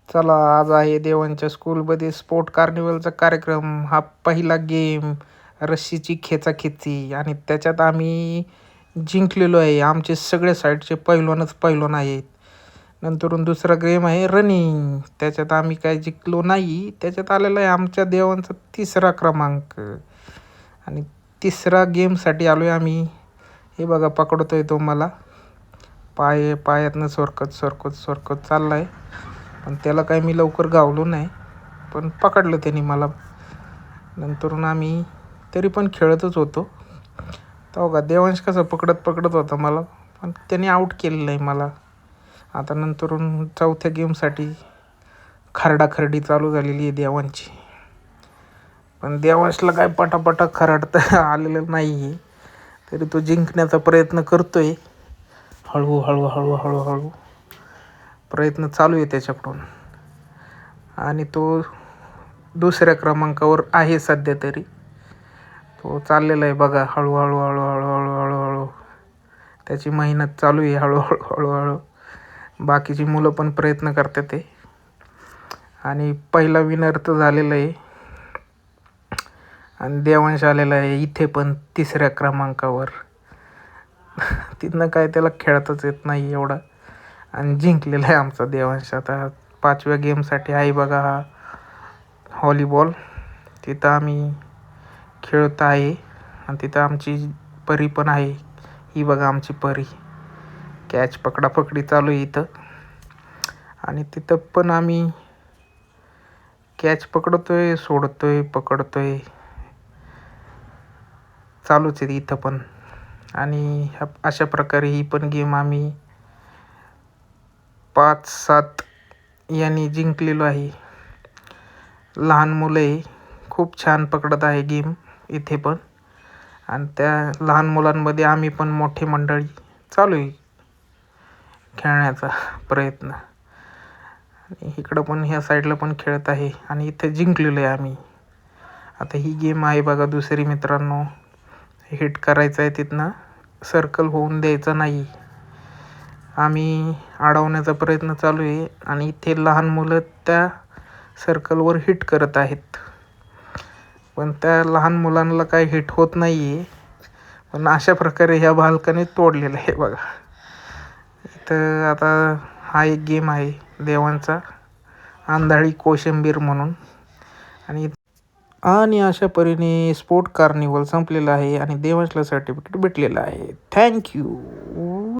चला, आज आहे देवांच्या स्कूलमध्ये स्पोर्ट कार्निवलचा कार्यक्रम. हा पहिला गेम, रस्सीची खेचाखेची, आणि त्याच्यात आम्ही जिंकलेलो आहे. आमचे सगळे साईडचे पैलवानच पैलवान आहेत. नंतरून दुसरा गेम आहे रनिंग, त्याच्यात आम्ही काय जिंकलो नाही. त्याच्यात आलेला आहे आमच्या देवांचा 3रा क्रमांक. आणि तिसरा गेमसाठी आलो आहे आम्ही. हे बघा, पकडतोय तो मला. पायातनं सरकत सरकत सरकत चालला आहे. पण त्याला काही मी लवकर गावलो नाही, पण पकडलं त्याने मला. नंतरून आम्ही तरी पण खेळतच होतो. तो का देवांश कसा पकडत पकडत होता मला, पण त्याने आऊट केलेलं आहे मला. आता नंतरून चौथ्या गेमसाठी खरडाखरडी चालू झालेली आहे देवांची. पण देवांशला काय पटापटा खरडता आलेलं नाही आहे, तरी तो जिंकण्याचा प्रयत्न करतोय. हळूहळू हळूहळू हळू प्रयत्न चालू आहे त्याच्याकडून. आणि तो 2ऱ्या क्रमांकावर आहे सध्या तरी. तो चाललेला आहे बघा, हळूहळू हळूहळू हळूहळू हळू. त्याची मेहनत चालू आहे हळूहळू हळूहळू. बाकीची मुलं पण प्रयत्न करतात ते. आणि पहिला विनर तर झालेला आहे. आणि देवांश आलेला आहे इथे पण 3ऱ्या क्रमांकावर. तिथनं काय त्याला खेळताच येत नाही एवढा. आणि जिंकलेला आहे आमचा देवांश. आता 5व्या गेमसाठी आहे बघा हा व्हॉलीबॉल. तिथं आम्ही खेळत आहे. आणि तिथं आमची परी पण आहे. ही बघा आमची परी. कॅच पकडापकडी चालू आहे इथं. आणि तिथं पण आम्ही कॅच पकडतोय, सोडतोय, पकडतोय, चालूच आहे इथं पण. आणि अशा प्रकारे ही पण गेम आम्ही 5-7 यांनी जिंकलेलो आहे. लहान मुलं आहे, खूप छान पकडत आहे गेम इथे पण. आणि त्या लहान मुलांमध्ये आम्ही पण मोठी मंडळी चालू आहे खेळण्याचा प्रयत्न. आणि इकडं पण ह्या साईडला पण खेळत आहे. आणि इथे जिंकलेलो आहे आम्ही. आता ही गेम आहे बघा 2री मित्रांनो. हिट करायचं आहे, तिथनं सर्कल होऊन द्यायचं नाही. आम्ही अडवण्याचा प्रयत्न चालू आहे. आणि इथे लहान मुलं त्या सर्कलवर हिट करत आहेत, पण त्या लहान मुलांना काही हिट होत नाही आहे. पण अशा प्रकारे ह्या बालकाने तोडलेलं आहे बघा. इथं आता हा एक गेम आहे देवांचा, आंधळी कोशिंबीर म्हणून. आणि अशा परीने स्पोर्ट कार्निवल संपलेला आहे आणि देवांशला सर्टिफिकेट भेटलेलं आहे. थँक्यू.